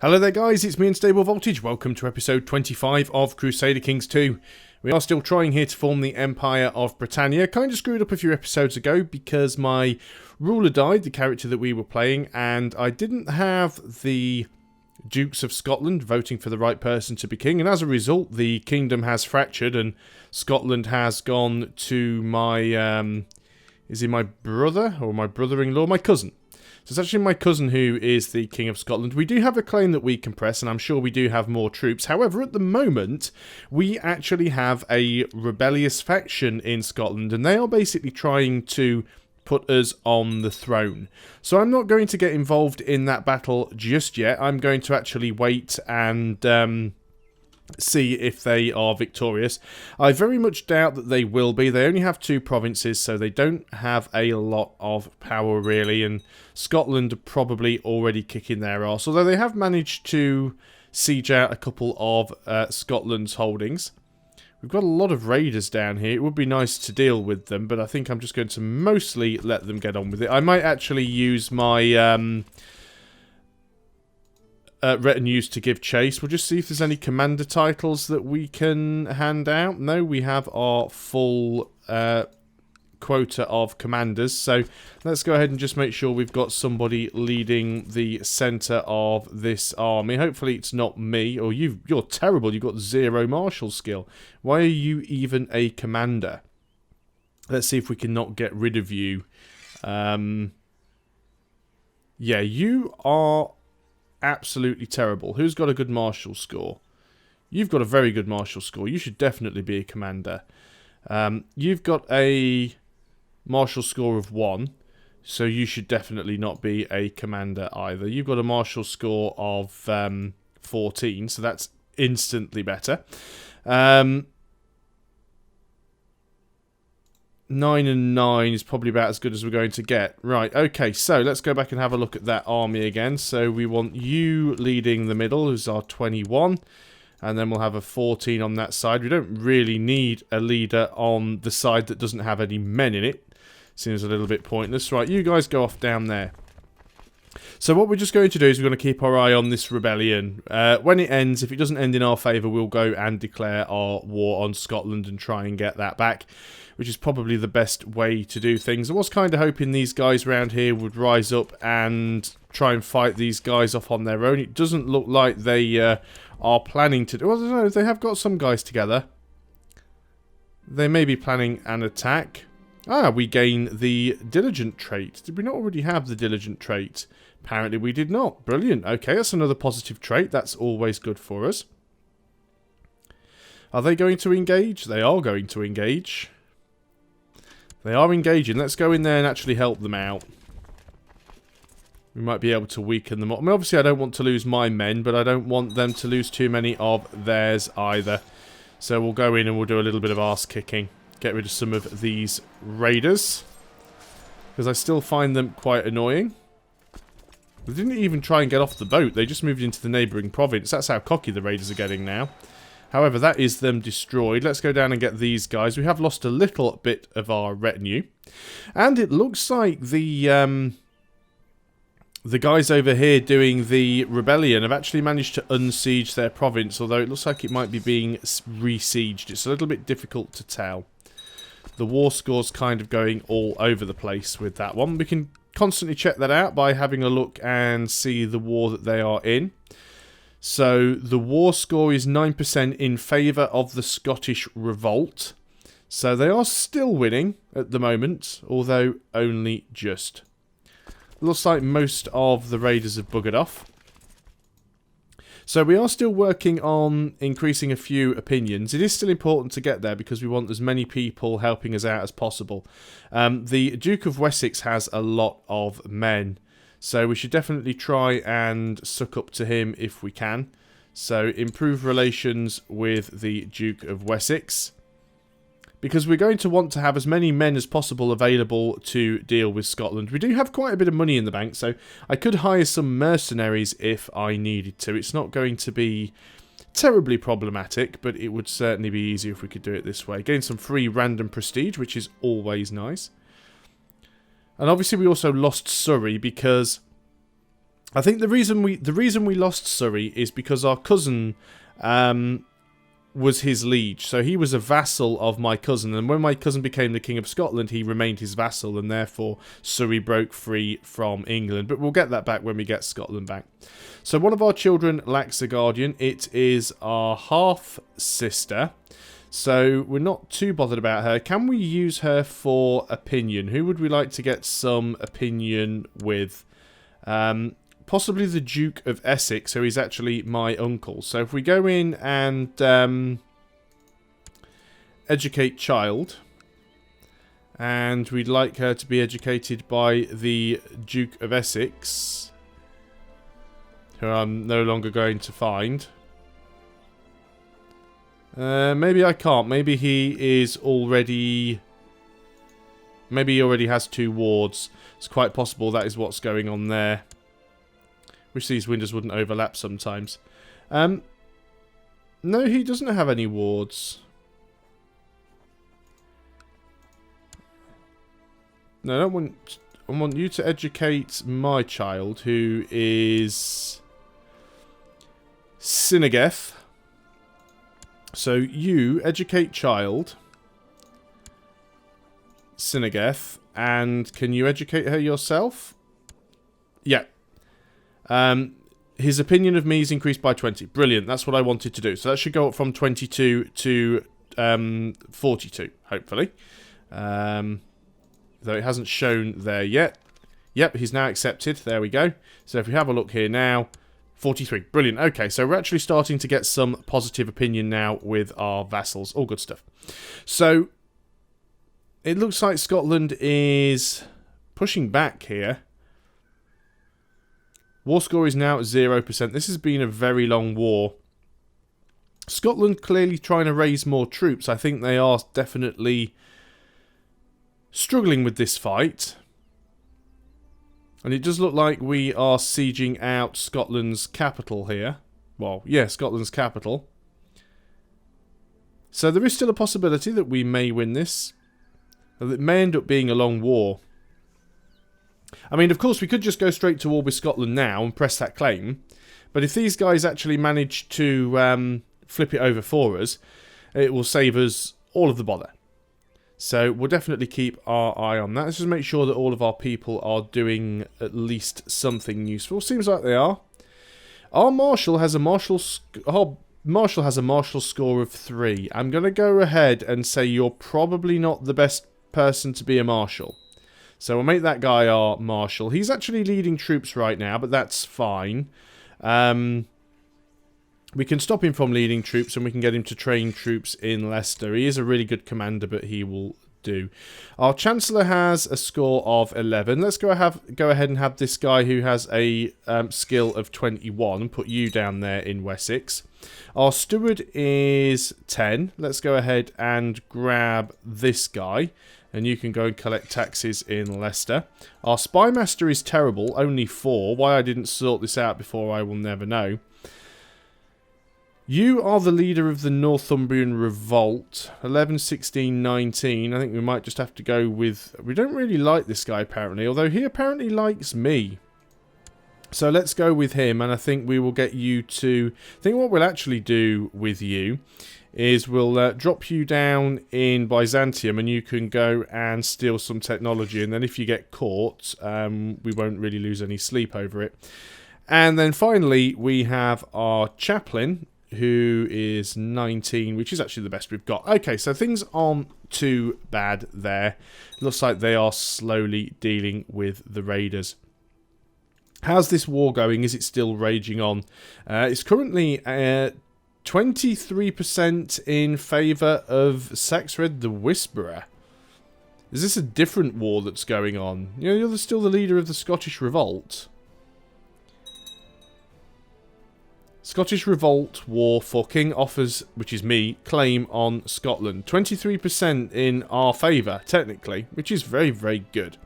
Hello there guys, it's me Unstable Voltage. Welcome to episode 25 of Crusader Kings 2. We are still trying here to form the Empire of Britannia. Kind of screwed up a few episodes ago because my ruler died, the character that we were playing, and I didn't have the Dukes of Scotland voting for the right person to be king, and as a result the kingdom has fractured and Scotland has gone to my, is he my brother or my brother-in-law? My cousin. So it's actually my cousin who is the King of Scotland. We do have a claim that we can press, and I'm sure we do have more troops. However, at the moment, we actually have a rebellious faction in Scotland, and they are basically trying to put us on the throne. So I'm not going to get involved in that battle just yet. I'm going to actually wait and see if they are victorious. I very much doubt that they will be. They only have 2 provinces, so they don't have a lot of power really, and Scotland are probably already kicking their arse, although they have managed to siege out a couple of Scotland's holdings. We've got a lot of raiders down here. It would be nice to deal with them, but I think I'm just going to mostly let them get on with it. I might actually use my retinues to give chase. We'll just see if there's any commander titles that we can hand out. No, we have our full quota of commanders, so let's go ahead and just make sure we've got somebody leading the centre of this army. Hopefully it's not me, or you're terrible, you've got 0 martial skill. Why are you even a commander? Let's see if we can not get rid of you. Yeah, you are absolutely terrible. Who's got a good martial score? You've got a very good martial score. You should definitely be a commander. You've got a martial score of 1, so you should definitely not be a commander either. You've got a martial score of 14, so that's instantly better. 9 and 9 is probably about as good as we're going to get. Right, okay, so let's go back and have a look at that army again. So we want you leading the middle, who's our 21. And then we'll have a 14 on that side. We don't really need a leader on the side that doesn't have any men in it. Seems a little bit pointless. Right, you guys go off down there. So what we're just going to do is we're going to keep our eye on this rebellion. When it ends, if it doesn't end in our favour, we'll go and declare our war on Scotland and try and get that back, which is probably the best way to do things. I was kind of hoping these guys around here would rise up and try and fight these guys off on their own. It doesn't look like they are planning to do... Well, I don't know, they have got some guys together. They may be planning an attack. Ah, we gain the diligent trait. Did we not already have the diligent trait? Apparently we did not. Brilliant. Okay, that's another positive trait. That's always good for us. Are they going to engage? They are going to engage. They are engaging. Let's go in there and actually help them out. We might be able to weaken them up. I mean, obviously I don't want to lose my men, but I don't want them to lose too many of theirs either. So we'll go in and we'll do a little bit of arse kicking. Get rid of some of these raiders, because I still find them quite annoying. They didn't even try and get off the boat. They just moved into the neighbouring province. That's how cocky the raiders are getting now. However, that is them destroyed. Let's go down and get these guys. We have lost a little bit of our retinue. And it looks like the guys over here doing the rebellion have actually managed to unsiege their province, although it looks like it might be being re-sieged. It's a little bit difficult to tell. The war score's kind of going all over the place with that one. We can constantly check that out by having a look and see the war that they are in. So the war score is 9% in favour of the Scottish revolt. So they are still winning at the moment, although only just. Looks like most of the raiders have buggered off. So we are still working on increasing a few opinions. It is still important to get there because we want as many people helping us out as possible. The Duke of Wessex has a lot of men, so we should definitely try and suck up to him if we can. So improve relations with the Duke of Wessex, because we're going to want to have as many men as possible available to deal with Scotland. We do have quite a bit of money in the bank, so I could hire some mercenaries if I needed to. It's not going to be terribly problematic, but it would certainly be easier if we could do it this way. Getting some free random prestige, which is always nice. And obviously we also lost Surrey because I think the reason we lost Surrey is because our cousin was his liege. So he was a vassal of my cousin, and when my cousin became the King of Scotland, he remained his vassal, and therefore Surrey broke free from England. But we'll get that back when we get Scotland back. So one of our children lacks a guardian. It is our half-sister. So we're not too bothered about her. Can we use her for opinion? Who would we like to get some opinion with? Possibly the Duke of Essex, who is actually my uncle. So if we go in and educate child, and we'd like her to be educated by the Duke of Essex, who I'm no longer going to find. Maybe I can't. Maybe he is already... Maybe he already has 2 wards. It's quite possible that is what's going on there. Wish these windows wouldn't overlap sometimes. No, he doesn't have any wards. No, I want you to educate my child, who is Sinageth. So you educate child, Sinageth, and can you educate her yourself? Yeah. His opinion of me is increased by 20. Brilliant. That's what I wanted to do. So that should go up from 22 to 42, hopefully. Though it hasn't shown there yet. Yep, he's now accepted. There we go. So if we have a look here now, 43. Brilliant. Okay, so we're actually starting to get some positive opinion now with our vassals. All good stuff. So it looks like Scotland is pushing back here. War score is now at 0%. This has been a very long war. Scotland clearly trying to raise more troops. I think they are definitely struggling with this fight. And it does look like we are sieging out Scotland's capital here. Well, yeah, Scotland's capital. So there is still a possibility that we may win this. It may end up being a long war. I mean, of course, we could just go straight to war with Scotland now and press that claim. But if these guys actually manage to flip it over for us, it will save us all of the bother. So we'll definitely keep our eye on that. Let's just make sure that all of our people are doing at least something useful. Seems like they are. Our Marshal has a martial score of 3. I'm going to go ahead and say you're probably not the best person to be a Marshal. So we'll make that guy our Marshal. He's actually leading troops right now, but that's fine. We can stop him from leading troops and we can get him to train troops in Leicester. He is a really good commander, but he will do. Our Chancellor has a score of 11. Let's go ahead and have this guy who has a skill of 21 and put you down there in Wessex. Our Steward is 10. Let's go ahead and grab this guy. And you can go and collect taxes in Leicester. Our Spymaster is terrible, only 4. Why I didn't sort this out before, I will never know. You are the leader of the Northumbrian Revolt. 11, 16, 19. I think we might just have to go with... We don't really like this guy, apparently. Although he apparently likes me. So let's go with him. And I think we will get you to... I think what we'll actually do with you is we'll drop you down in Byzantium and you can go and steal some technology. And then if you get caught, we won't really lose any sleep over it. And then finally, we have our Chaplain, who is 19, which is actually the best we've got. Okay, so things aren't too bad there. Looks like they are slowly dealing with the raiders. How's this war going? Is it still raging on? It's currently 23% in favour of Saxred the Whisperer. Is this a different war that's going on? You know, you're still the leader of the Scottish Revolt. Scottish Revolt War for King offers, which is me, claim on Scotland. 23% in our favour, technically, which is very, very good.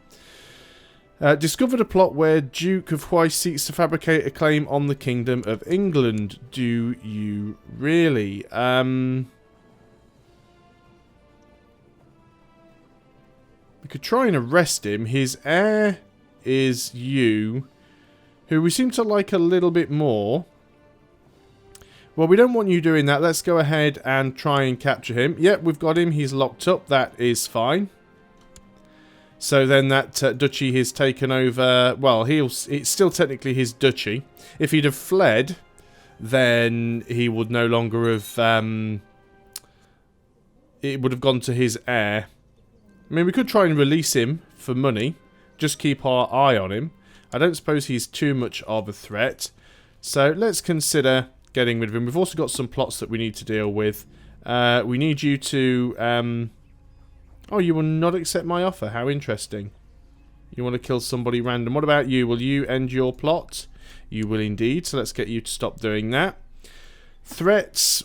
Discovered a plot where Duke of Huais seeks to fabricate a claim on the Kingdom of England. Do you really? We could try and arrest him. His heir is you. who we seem to like a little bit more. Well, we don't want you doing that. Let's go ahead and try and capture him. Yep, we've got him. He's locked up. That is fine. So then that duchy is taken over. Well, it's still technically his duchy. If he'd have fled, then he would no longer have... it would have gone to his heir. I mean, we could try and release him for money. Just keep our eye on him. I don't suppose he's too much of a threat. So let's consider getting rid of him. We've also got some plots that we need to deal with. We need you to... Oh, you will not accept my offer. How interesting. You want to kill somebody random. What about you? Will you end your plot? You will indeed. So let's get you to stop doing that. Threats,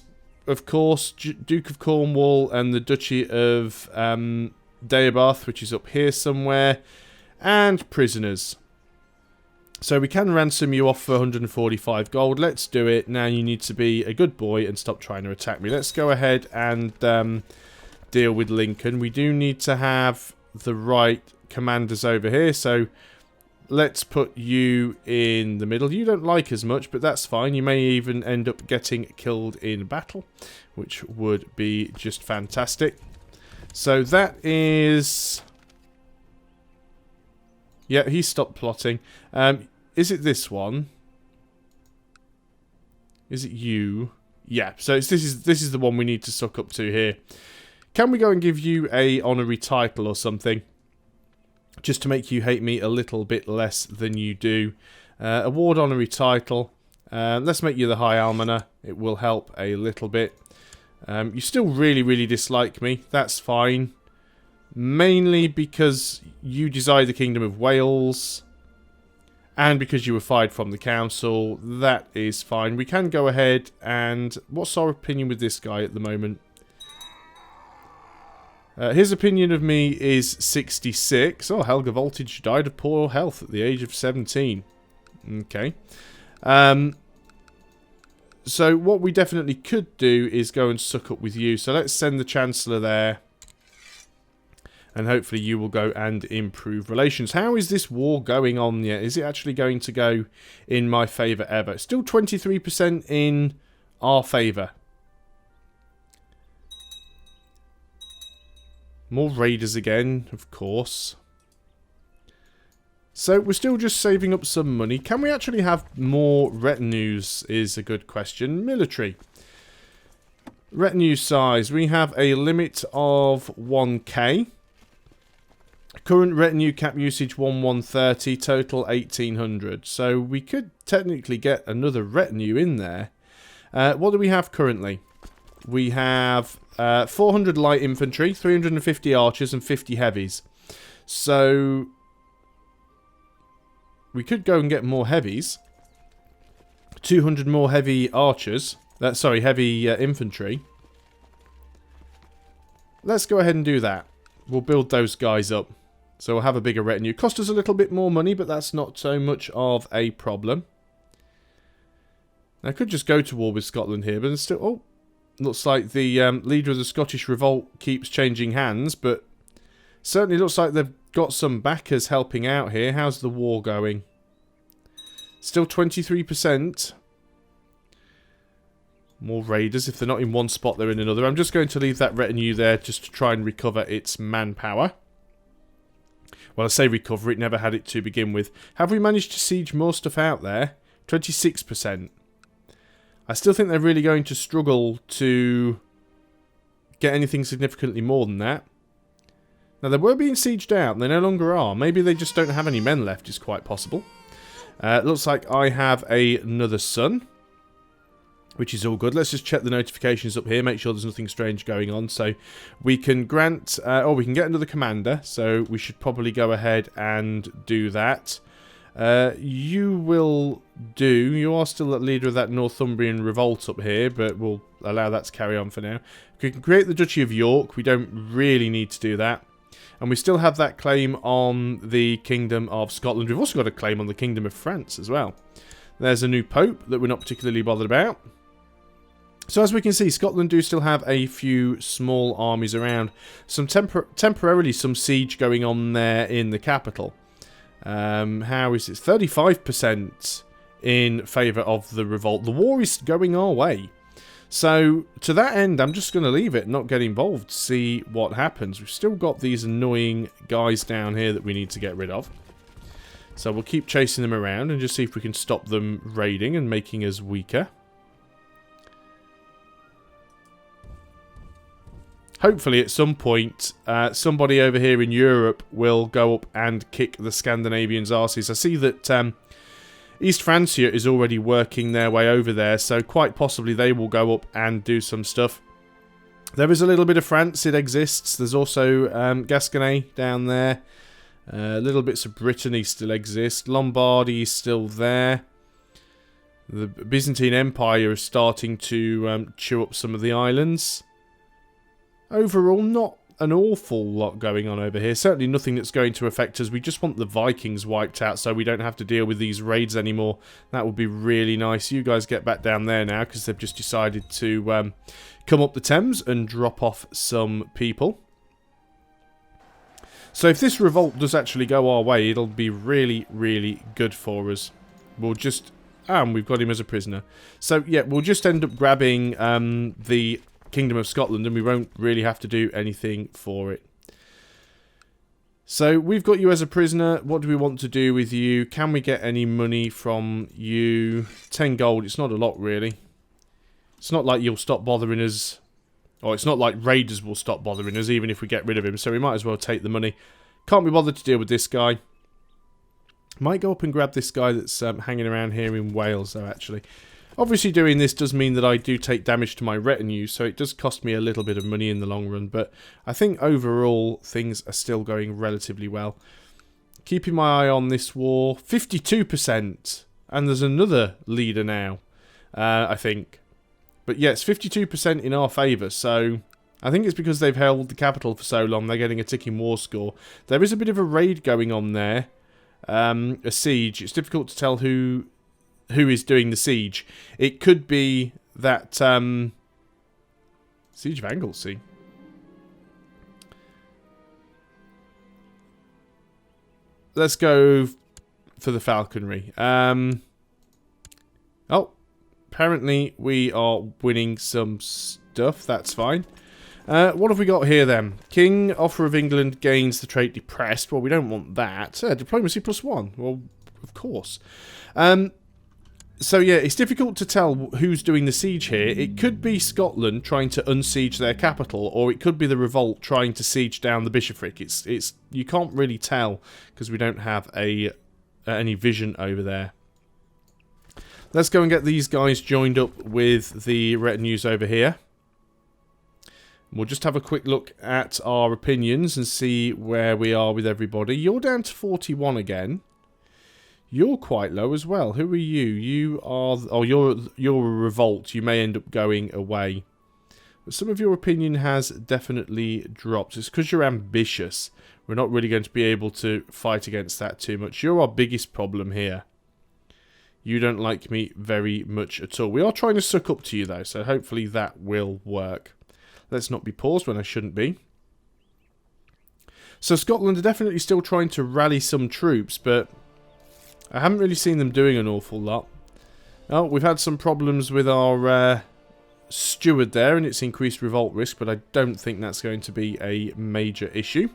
of course, Duke of Cornwall and the Duchy of Deobarth, which is up here somewhere. And prisoners. So we can ransom you off for 145 gold. Let's do it. Now you need to be a good boy and stop trying to attack me. Let's go ahead and... deal with Lincoln. We do need to have the right commanders over here, so let's put you in the middle. You don't like as much, but that's fine. You may even end up getting killed in battle, which would be just fantastic. So that is... Yeah, he stopped plotting. Is it this one? Is it you? Yeah, so this is the one we need to suck up to here. Can we go and give you a honorary title or something? Just to make you hate me a little bit less than you do. Award honorary title. Let's make you the High Almoner. It will help a little bit. You still really dislike me. That's fine. Mainly because you desire the Kingdom of Wales. And because you were fired from the council. That is fine. We can go ahead and... What's our opinion with this guy at the moment? His opinion of me is 66. Oh, Helga Voltage died of poor health at the age of 17. Okay. So what we definitely could do is go and suck up with you. So let's send the Chancellor there. And hopefully you will go and improve relations. How is this war going on yet? Is it actually going to go in my favour ever? Still 23% in our favour. More raiders again, of course. So we're still just saving up some money. Can we actually have more retinues is a good question. Military. Retinue size. We have a limit of 1k. Current retinue cap usage 1130. Total 1800. So we could technically get another retinue in there. What do we have currently? We have 400 light infantry, 350 archers, and 50 heavies. So we could go and get more heavies. 200 more heavy archers. Heavy infantry. Let's go ahead and do that. We'll build those guys up. So we'll have a bigger retinue. Cost us a little bit more money, but that's not so much of a problem. I could just go to war with Scotland here, but it's still... Oh, looks like the leader of the Scottish Revolt keeps changing hands, but certainly looks like they've got some backers helping out here. How's the war going? Still 23%. More raiders. If they're not in one spot, they're in another. I'm just going to leave that retinue there just to try and recover its manpower. Well, I say recover, it never had it to begin with. Have we managed to siege more stuff out there? 26%. I still think they're really going to struggle to get anything significantly more than that. Now, they were being sieged out, and they no longer are. Maybe they just don't have any men left, is quite possible. It looks like I have another son, which is all good. Let's just check the notifications up here, make sure there's nothing strange going on. So we can grant, we can get another commander, so we should probably go ahead and do that. You will do. You are still the leader of that Northumbrian revolt up here, but we'll allow that to carry on for now. We can create the Duchy of York. We don't really need to do that. And we still have that claim on the Kingdom of Scotland. We've also got a claim on the Kingdom of France as well. There's a new Pope that we're not particularly bothered about. So as we can see, Scotland do still have a few small armies around. Some temporarily some siege going on there in the capital. How is it? 35% in favour of the revolt. The war is going our way. So, to that end, I'm just going to leave it and not get involved. See what happens. We've still got these annoying guys down here that we need to get rid of. So we'll keep chasing them around and just see if we can stop them raiding and making us weaker. Hopefully at some point, somebody over here in Europe will go up and kick the Scandinavians' arses. I see that East Francia is already working their way over there, so quite possibly they will go up and do some stuff. There is a little bit of France, it exists. There's also Gascony down there. Little bits of Brittany still exist. Lombardy is still there. The Byzantine Empire is starting to chew up some of the islands. Overall, not an awful lot going on over here. Certainly nothing that's going to affect us. We just want the Vikings wiped out so we don't have to deal with these raids anymore. That would be really nice. You guys get back down there now because they've just decided to come up the Thames and drop off some people. So if this revolt does actually go our way, it'll be really, really good for us. We'll just... and we've got him as a prisoner. So, yeah, we'll just end up grabbing the Kingdom of Scotland and we won't really have to do anything for it. So, we've got you as a prisoner. What do we want to do with you? Can we get any money from you? 10 gold. It's not a lot, really. It's not like you'll stop bothering us... or it's not like raiders will stop bothering us even if we get rid of him, so we might as well take the money. Can't be bothered to deal with this guy. Might go up and grab this guy that's hanging around here in Wales, though, actually. Obviously, doing this does mean that I do take damage to my retinue, so it does cost me a little bit of money in the long run, but I think overall things are still going relatively well. Keeping my eye on this war. 52%! And there's another leader now, I think. But yeah, it's 52% in our favour, so I think it's because they've held the capital for so long, they're getting a ticking war score. There is a bit of a raid going on there, a siege. It's difficult to tell who is doing the siege. It could be that, Siege of Anglesey. Let's go for the falconry. Oh. Apparently, we are winning some stuff. That's fine. What have we got here, then? King, offer of England gains the trait depressed. Well, we don't want that. Diplomacy +1. Well, of course. So, yeah, it's difficult to tell who's doing the siege here. It could be Scotland trying to unsiege their capital, or it could be the revolt trying to siege down the bishopric. It's you can't really tell, because we don't have any vision over there. Let's go and get these guys joined up with the retinues over here. We'll just have a quick look at our opinions and see where we are with everybody. You're down to 41 again. You're quite low as well. Who are you? You are... oh, you're a revolt. You may end up going away. But some of your opinion has definitely dropped. It's because you're ambitious. We're not really going to be able to fight against that too much. You're our biggest problem here. You don't like me very much at all. We are trying to suck up to you, though, so hopefully that will work. Let's not be paused when I shouldn't be. So Scotland are definitely still trying to rally some troops, but I haven't really seen them doing an awful lot. Oh, we've had some problems with our steward there, and it's increased revolt risk, but I don't think that's going to be a major issue.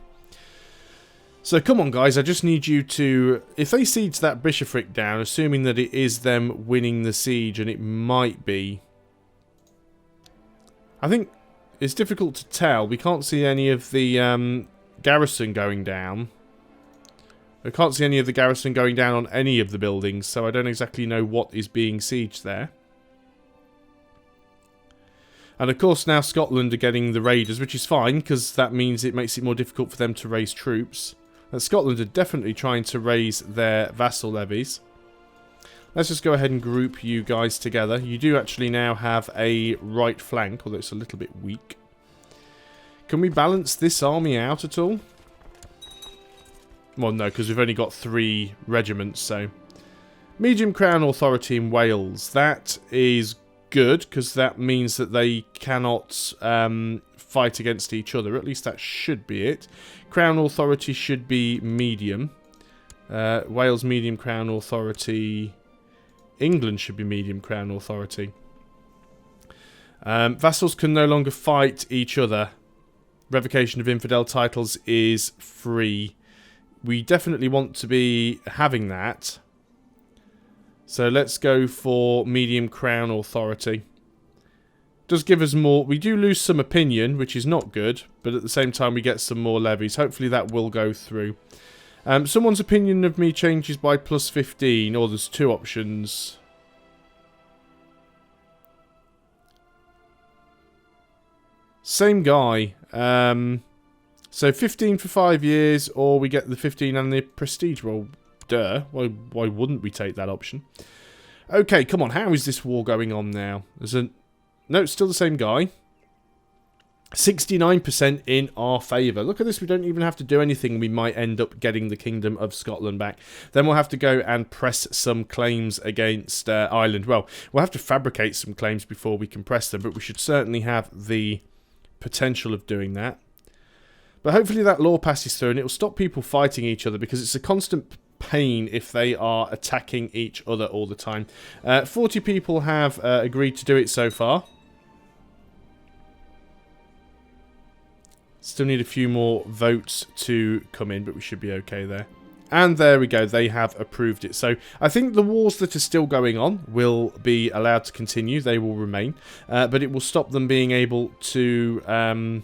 So come on, guys, I just need you to... if they siege that bishopric down, assuming that it is them winning the siege, and it might be... I think it's difficult to tell. We can't see any of the garrison going down. We can't see any of the garrison going down on any of the buildings, so I don't exactly know what is being sieged there. And of course now Scotland are getting the raiders, which is fine, because that means it makes it more difficult for them to raise troops. And Scotland are definitely trying to raise their vassal levies. Let's just go ahead and group you guys together. You do actually now have a right flank, although it's a little bit weak. Can we balance this army out at all? Well, no, because we've only got 3 regiments, so... medium crown authority in Wales. That is good, because that means that they cannot fight against each other. At least that should be it. Crown authority should be medium. Wales, medium crown authority. England should be medium crown authority. Vassals can no longer fight each other. Revocation of infidel titles is free. We definitely want to be having that. So let's go for medium crown authority. Does give us more. We do lose some opinion, which is not good, but at the same time we get some more levies. Hopefully that will go through. Someone's opinion of me changes by plus 15, or there's two options. Same guy. So 15 for 5 years, or we get the 15 and the prestige. Well, duh. Why wouldn't we take that option? Okay, come on. How is this war going on now? No, it's still the same guy. 69% in our favour. Look at this. We don't even have to do anything. We might end up getting the Kingdom of Scotland back. Then we'll have to go and press some claims against Ireland. Well, we'll have to fabricate some claims before we can press them, but we should certainly have the potential of doing that. But hopefully that law passes through and it will stop people fighting each other, because it's a constant pain if they are attacking each other all the time. 40 people have agreed to do it so far. Still need a few more votes to come in, but we should be okay there. And there we go, they have approved it. So I think the wars that are still going on will be allowed to continue. They will remain. But it will stop them being able to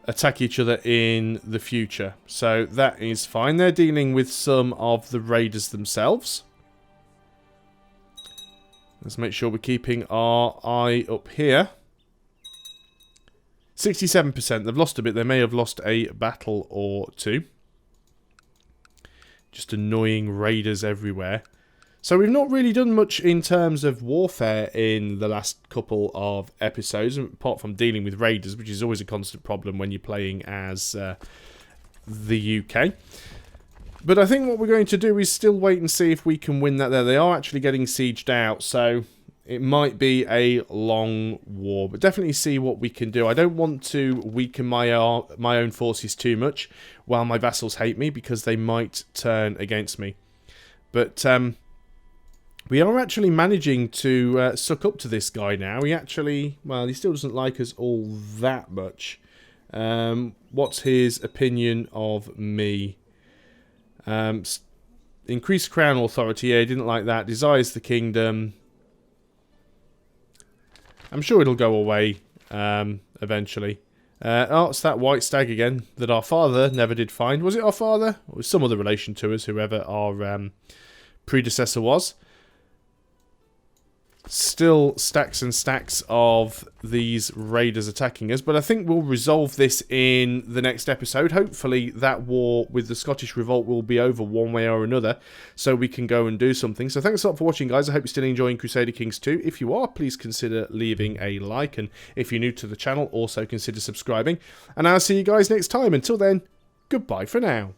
attack each other in the future. So that is fine. They're dealing with some of the raiders themselves. Let's make sure we're keeping our eye up here. 67%. They've lost a bit. They may have lost a battle or two. Just annoying raiders everywhere. So we've not really done much in terms of warfare in the last couple of episodes, apart from dealing with raiders, which is always a constant problem when you're playing as the UK. But I think what we're going to do is still wait and see if we can win that there. They are actually getting sieged out, so it might be a long war, but definitely see what we can do. I don't want to weaken my own forces too much while my vassals hate me, because they might turn against me. But we are actually managing to suck up to this guy now. He actually, well, he still doesn't like us all that much. What's his opinion of me? Increased crown authority. Yeah, he didn't like that. Desires the kingdom. I'm sure it'll go away eventually. Oh, it's that white stag again that our father never did find. Was it our father? Or was some other relation to us, whoever our predecessor was. Still stacks and stacks of these raiders attacking us, but I think we'll resolve this in the next episode. Hopefully that war with the Scottish Revolt will be over one way or another, so we can go and do something. So thanks a lot for watching, guys. I hope you're still enjoying Crusader Kings 2. If you are, please consider leaving a like, and if you're new to the channel, also consider subscribing. And I'll see you guys next time. Until then, goodbye for now.